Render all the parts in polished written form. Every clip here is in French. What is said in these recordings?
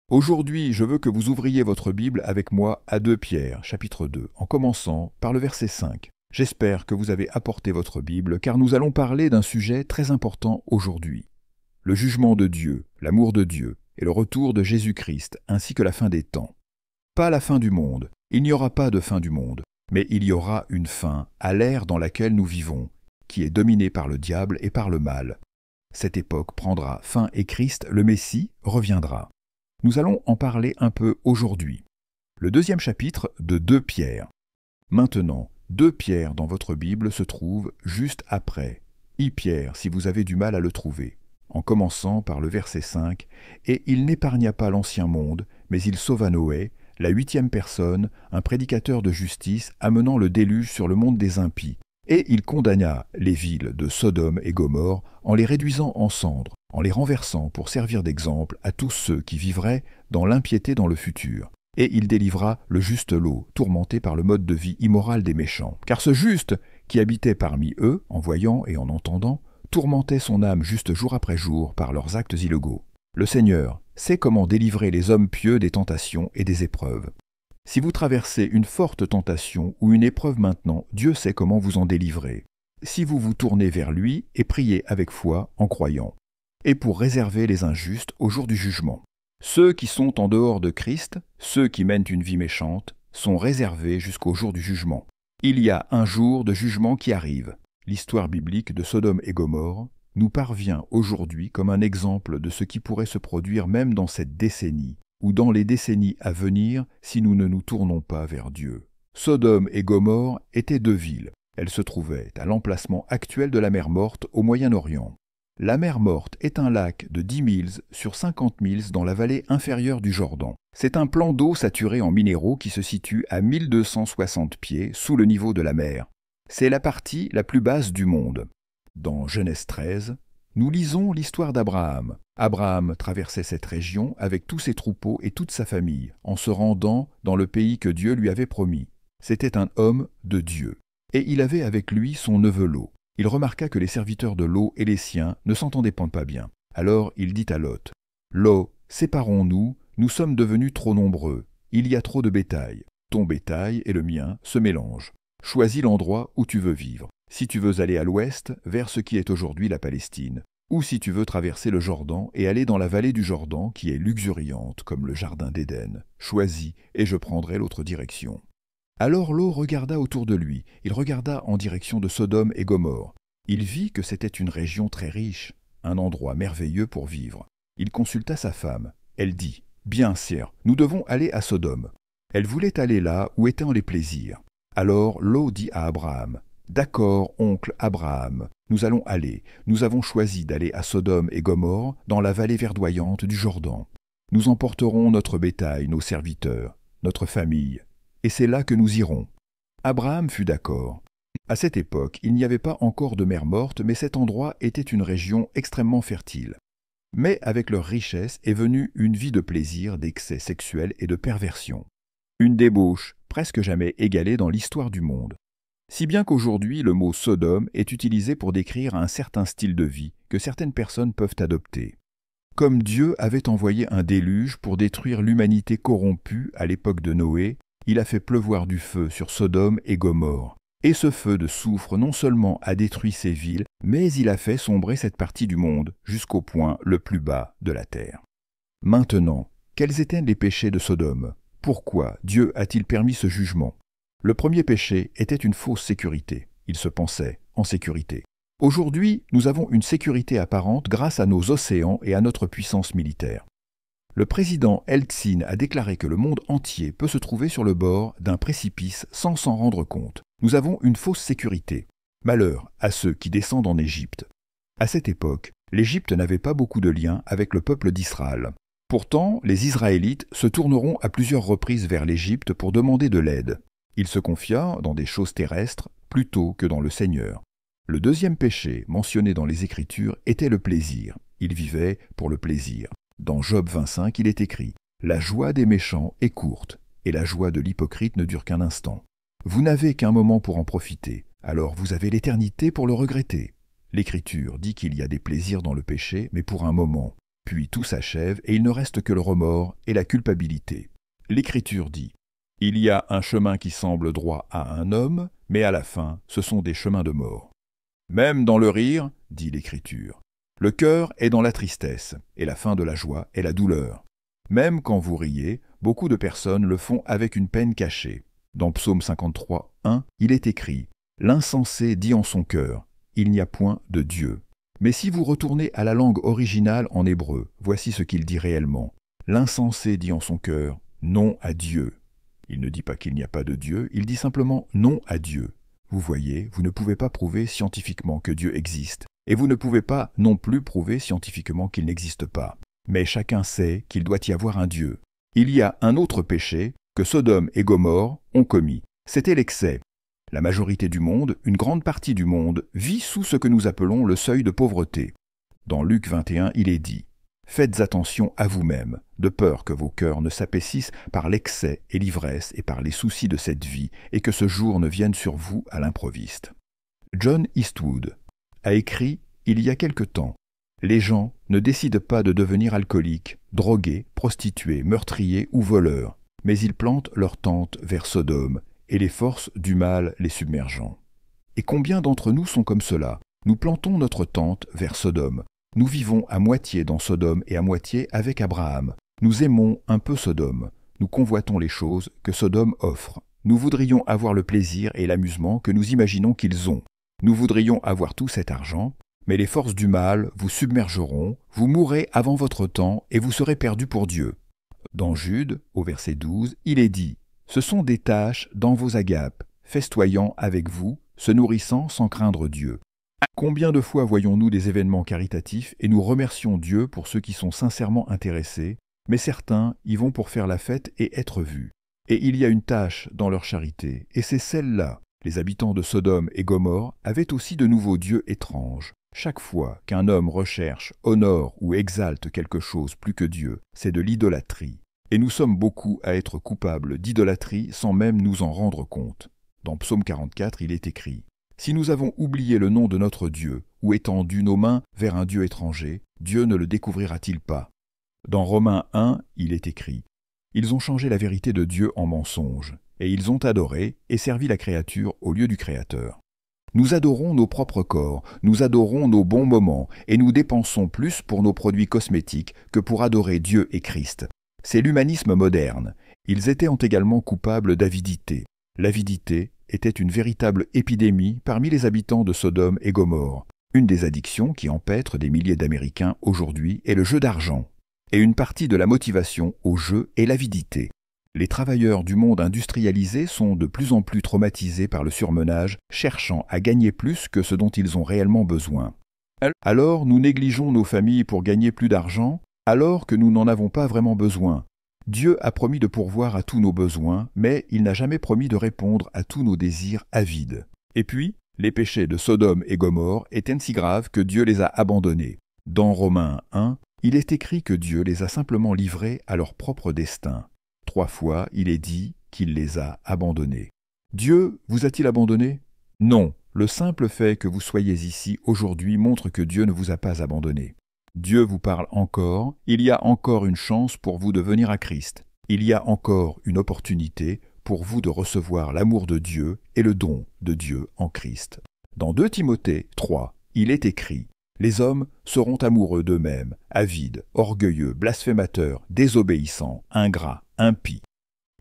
Aujourd'hui, je veux que vous ouvriez votre Bible avec moi à 2 Pierre, chapitre 2, en commençant par le verset 5. J'espère que vous avez apporté votre Bible, car nous allons parler d'un sujet très important aujourd'hui. Le jugement de Dieu, l'amour de Dieu, et le retour de Jésus-Christ, ainsi que la fin des temps. Pas la fin du monde, il n'y aura pas de fin du monde, mais il y aura une fin à l'ère dans laquelle nous vivons, qui est dominée par le diable et par le mal. Cette époque prendra fin et Christ, le Messie, reviendra. Nous allons en parler un peu aujourd'hui. Le deuxième chapitre de 2 Pierre. Maintenant, 2 Pierre dans votre Bible se trouve juste après. Pierre, si vous avez du mal à le trouver, en commençant par le verset 5, « Et il n'épargna pas l'ancien monde, mais il sauva Noé, la 8e personne, un prédicateur de justice, amenant le déluge sur le monde des impies. Et il condamna les villes de Sodome et Gomorrhe en les réduisant en cendres, en les renversant pour servir d'exemple à tous ceux qui vivraient dans l'impiété dans le futur. Et il délivra le juste Lot, tourmenté par le mode de vie immoral des méchants. Car ce juste, qui habitait parmi eux, en voyant et en entendant, tourmentait son âme juste jour après jour par leurs actes illégaux. Le Seigneur sait comment délivrer les hommes pieux des tentations et des épreuves. Si vous traversez une forte tentation ou une épreuve maintenant, Dieu sait comment vous en délivrer. Si vous vous tournez vers lui et priez avec foi en croyant. Et pour réserver les injustes au jour du jugement. Ceux qui sont en dehors de Christ, ceux qui mènent une vie méchante, sont réservés jusqu'au jour du jugement. Il y a un jour de jugement qui arrive. L'histoire biblique de Sodome et Gomorrhe nous parvient aujourd'hui comme un exemple de ce qui pourrait se produire même dans cette décennie, ou dans les décennies à venir si nous ne nous tournons pas vers Dieu. Sodome et Gomorrhe étaient 2 villes. Elles se trouvaient à l'emplacement actuel de la mer Morte au Moyen-Orient. La mer Morte est un lac de 10 milles sur 50 milles dans la vallée inférieure du Jordan. C'est un plan d'eau saturé en minéraux qui se situe à 1260 pieds sous le niveau de la mer. C'est la partie la plus basse du monde. Dans Genèse 13, nous lisons l'histoire d'Abraham. Abraham traversait cette région avec tous ses troupeaux et toute sa famille, en se rendant dans le pays que Dieu lui avait promis. C'était un homme de Dieu. Et il avait avec lui son neveu Lot. Il remarqua que les serviteurs de Lot et les siens ne s'entendaient pas bien. Alors il dit à Lot, « Lot, séparons-nous, nous sommes devenus trop nombreux. Il y a trop de bétail. Ton bétail et le mien se mélangent. Choisis l'endroit où tu veux vivre. Si tu veux aller à l'ouest, vers ce qui est aujourd'hui la Palestine, ou si tu veux traverser le Jordan et aller dans la vallée du Jordan qui est luxuriante comme le jardin d'Éden, choisis et je prendrai l'autre direction. » Alors Lot regarda autour de lui, il regarda en direction de Sodome et Gomorrhe. Il vit que c'était une région très riche, un endroit merveilleux pour vivre. Il consulta sa femme. Elle dit, « Bien, sire, nous devons aller à Sodome. » Elle voulait aller là où étaient les plaisirs. Alors Lot dit à Abraham, « D'accord, oncle Abraham, nous allons aller. Nous avons choisi d'aller à Sodome et Gomorrhe, dans la vallée verdoyante du Jordan. Nous emporterons notre bétail, nos serviteurs, notre famille, et c'est là que nous irons. » Abraham fut d'accord. À cette époque, il n'y avait pas encore de mer Morte, mais cet endroit était une région extrêmement fertile. Mais avec leur richesse est venue une vie de plaisir, d'excès sexuels et de perversion. Une débauche presque jamais égalée dans l'histoire du monde. Si bien qu'aujourd'hui, le mot Sodome est utilisé pour décrire un certain style de vie que certaines personnes peuvent adopter. Comme Dieu avait envoyé un déluge pour détruire l'humanité corrompue à l'époque de Noé, il a fait pleuvoir du feu sur Sodome et Gomorrhe. Et ce feu de soufre non seulement a détruit ces villes, mais il a fait sombrer cette partie du monde jusqu'au point le plus bas de la terre. Maintenant, quels étaient les péchés de Sodome? Pourquoi Dieu a-t-il permis ce jugement? Le premier péché était une fausse sécurité. Il se pensait en sécurité. Aujourd'hui, nous avons une sécurité apparente grâce à nos océans et à notre puissance militaire. Le président Eltsine a déclaré que le monde entier peut se trouver sur le bord d'un précipice sans s'en rendre compte. Nous avons une fausse sécurité. Malheur à ceux qui descendent en Égypte. À cette époque, l'Égypte n'avait pas beaucoup de liens avec le peuple d'Israël. Pourtant, les Israélites se tourneront à plusieurs reprises vers l'Égypte pour demander de l'aide. Ils se confia dans des choses terrestres plutôt que dans le Seigneur. Le deuxième péché mentionné dans les Écritures était le plaisir. Ils vivaient pour le plaisir. Dans Job 25, il est écrit « La joie des méchants est courte, et la joie de l'hypocrite ne dure qu'un instant. Vous n'avez qu'un moment pour en profiter, alors vous avez l'éternité pour le regretter. » L'Écriture dit qu'il y a des plaisirs dans le péché, mais pour un moment. Puis tout s'achève et il ne reste que le remords et la culpabilité. L'Écriture dit « Il y a un chemin qui semble droit à un homme, mais à la fin, ce sont des chemins de mort. » Même dans le rire, dit l'Écriture, le cœur est dans la tristesse, et la fin de la joie est la douleur. Même quand vous riez, beaucoup de personnes le font avec une peine cachée. Dans Psaume 53, 1, il est écrit « L'insensé dit en son cœur, il n'y a point de Dieu. » Mais si vous retournez à la langue originale en hébreu, voici ce qu'il dit réellement. L'insensé dit en son cœur « Non à Dieu. » Il ne dit pas qu'il n'y a pas de Dieu, il dit simplement « Non à Dieu. » Vous voyez, vous ne pouvez pas prouver scientifiquement que Dieu existe, et vous ne pouvez pas non plus prouver scientifiquement qu'il n'existe pas. Mais chacun sait qu'il doit y avoir un Dieu. Il y a un autre péché que Sodome et Gomorrhe ont commis. C'était l'excès. La majorité du monde, une grande partie du monde, vit sous ce que nous appelons le seuil de pauvreté. Dans Luc 21, il est dit « Faites attention à vous-même, de peur que vos cœurs ne s'apaisissent par l'excès et l'ivresse et par les soucis de cette vie, et que ce jour ne vienne sur vous à l'improviste. » John Eastwood a écrit il y a quelque temps « Les gens ne décident pas de devenir alcooliques, drogués, prostitués, meurtriers ou voleurs, mais ils plantent leur tente vers Sodome, et les forces du mal les submergeant. Et combien d'entre nous sont comme cela? Nous plantons notre tente vers Sodome. Nous vivons à moitié dans Sodome et à moitié avec Abraham. Nous aimons un peu Sodome. Nous convoitons les choses que Sodome offre. Nous voudrions avoir le plaisir et l'amusement que nous imaginons qu'ils ont. Nous voudrions avoir tout cet argent, mais les forces du mal vous submergeront, vous mourrez avant votre temps et vous serez perdus pour Dieu. Dans Jude, au verset 12, il est dit « Ce sont des tâches dans vos agapes, festoyant avec vous, se nourrissant sans craindre Dieu. » Combien de fois voyons-nous des événements caritatifs et nous remercions Dieu pour ceux qui sont sincèrement intéressés, mais certains y vont pour faire la fête et être vus. Et il y a une tâche dans leur charité, et c'est celle-là. Les habitants de Sodome et Gomorrhe avaient aussi de nouveaux dieux étranges. Chaque fois qu'un homme recherche, honore ou exalte quelque chose plus que Dieu, c'est de l'idolâtrie. Et nous sommes beaucoup à être coupables d'idolâtrie sans même nous en rendre compte. Dans Psaume 44, il est écrit « Si nous avons oublié le nom de notre Dieu, ou étendu nos mains vers un Dieu étranger, Dieu ne le découvrira-t-il pas ?» Dans Romains 1, il est écrit « Ils ont changé la vérité de Dieu en mensonge, et ils ont adoré et servi la créature au lieu du Créateur. » Nous adorons nos propres corps, nous adorons nos bons moments, et nous dépensons plus pour nos produits cosmétiques que pour adorer Dieu et Christ. C'est l'humanisme moderne. Ils étaient également coupables d'avidité. L'avidité était une véritable épidémie parmi les habitants de Sodome et Gomorrhe. Une des addictions qui empêtrent des milliers d'Américains aujourd'hui est le jeu d'argent. Et une partie de la motivation au jeu est l'avidité. Les travailleurs du monde industrialisé sont de plus en plus traumatisés par le surmenage, cherchant à gagner plus que ce dont ils ont réellement besoin. Alors nous négligeons nos familles pour gagner plus d'argent, alors que nous n'en avons pas vraiment besoin. Dieu a promis de pourvoir à tous nos besoins, mais il n'a jamais promis de répondre à tous nos désirs avides. Et puis, les péchés de Sodome et Gomorrhe étaient si graves que Dieu les a abandonnés. Dans Romains 1, il est écrit que Dieu les a simplement livrés à leur propre destin. 3 fois, il est dit qu'il les a abandonnés. Dieu vous a-t-il abandonné? Non, le simple fait que vous soyez ici aujourd'hui montre que Dieu ne vous a pas abandonné. Dieu vous parle encore, il y a encore une chance pour vous de venir à Christ. Il y a encore une opportunité pour vous de recevoir l'amour de Dieu et le don de Dieu en Christ. Dans 2 Timothée 3, il est écrit « Les hommes seront amoureux d'eux-mêmes, avides, orgueilleux, blasphémateurs, désobéissants, ingrats, impies.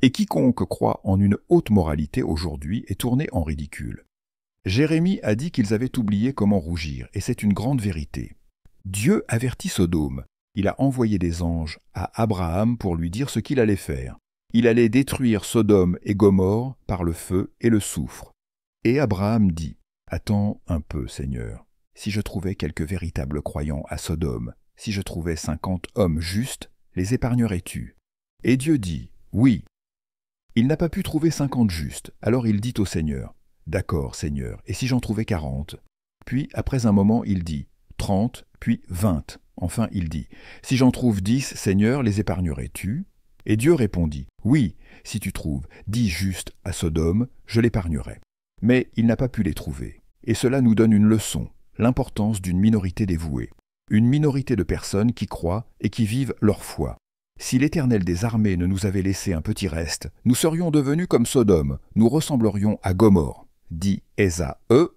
Et quiconque croit en une haute moralité aujourd'hui est tourné en ridicule. » Jérémie a dit qu'ils avaient oublié comment rougir, et c'est une grande vérité. Dieu avertit Sodome. Il a envoyé des anges à Abraham pour lui dire ce qu'il allait faire. Il allait détruire Sodome et Gomorrhe par le feu et le soufre. Et Abraham dit « Attends un peu, Seigneur. Si je trouvais quelques véritables croyants à Sodome, si je trouvais 50 hommes justes, les épargnerais-tu » Et Dieu dit « Oui. » Il n'a pas pu trouver 50 justes, alors il dit au Seigneur « D'accord, Seigneur, et si j'en trouvais 40 ?» Puis, après un moment, il dit « 30, puis 20. » Enfin, il dit « Si j'en trouve 10, Seigneur, les épargnerais-tu » Et Dieu répondit « Oui, si tu trouves 10 justes à Sodome, je l'épargnerai. » Mais il n'a pas pu les trouver. Et cela nous donne une leçon, l'importance d'une minorité dévouée. une minorité de personnes qui croient et qui vivent leur foi. Si l'Éternel des armées ne nous avait laissé un petit reste, nous serions devenus comme Sodome, nous ressemblerions à Gomorrhe, dit Ésaïe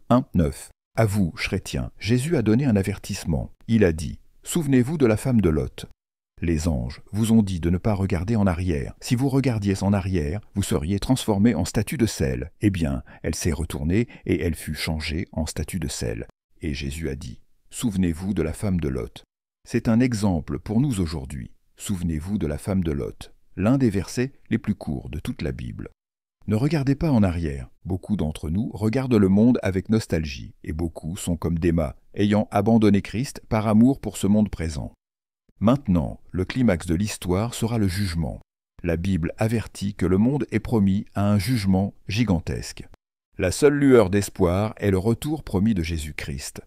1:9. À vous, chrétiens, Jésus a donné un avertissement. Il a dit « Souvenez-vous de la femme de Lot ». Les anges vous ont dit de ne pas regarder en arrière. Si vous regardiez en arrière, vous seriez transformés en statue de sel. Eh bien, elle s'est retournée et elle fut changée en statue de sel. Et Jésus a dit « Souvenez-vous de la femme de Lot ». C'est un exemple pour nous aujourd'hui. Souvenez-vous de la femme de Lot, l'un des versets les plus courts de toute la Bible. Ne regardez pas en arrière. Beaucoup d'entre nous regardent le monde avec nostalgie, et beaucoup sont comme Déma, ayant abandonné Christ par amour pour ce monde présent. Maintenant, le climax de l'histoire sera le jugement. La Bible avertit que le monde est promis à un jugement gigantesque. La seule lueur d'espoir est le retour promis de Jésus-Christ.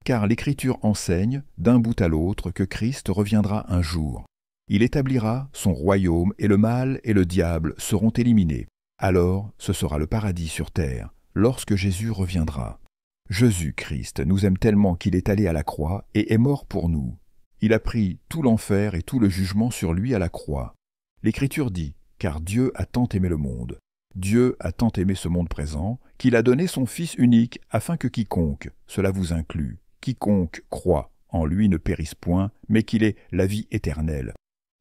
Car l'Écriture enseigne, d'un bout à l'autre, que Christ reviendra un jour. Il établira son royaume et le mal et le diable seront éliminés. Alors, ce sera le paradis sur terre, lorsque Jésus reviendra. Jésus-Christ nous aime tellement qu'il est allé à la croix et est mort pour nous. Il a pris tout l'enfer et tout le jugement sur lui à la croix. L'Écriture dit « Car Dieu a tant aimé le monde. Dieu a tant aimé ce monde présent, qu'il a donné son Fils unique, afin que quiconque, cela vous inclut, quiconque croit en lui ne périsse point, mais qu'il ait la vie éternelle. »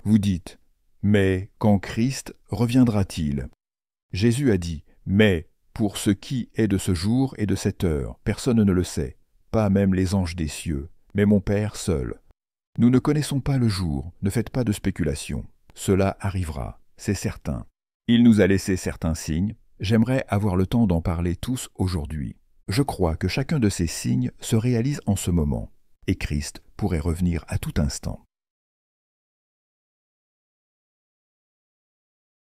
Vous dites « Mais quand Christ reviendra-t-il » Jésus a dit « Mais pour ce qui est de ce jour et de cette heure, personne ne le sait, pas même les anges des cieux, mais mon Père seul. Nous ne connaissons pas le jour, ne faites pas de spéculation. Cela arrivera, c'est certain. Il nous a laissé certains signes, j'aimerais avoir le temps d'en parler tous aujourd'hui. Je crois que chacun de ces signes se réalise en ce moment, et Christ pourrait revenir à tout instant.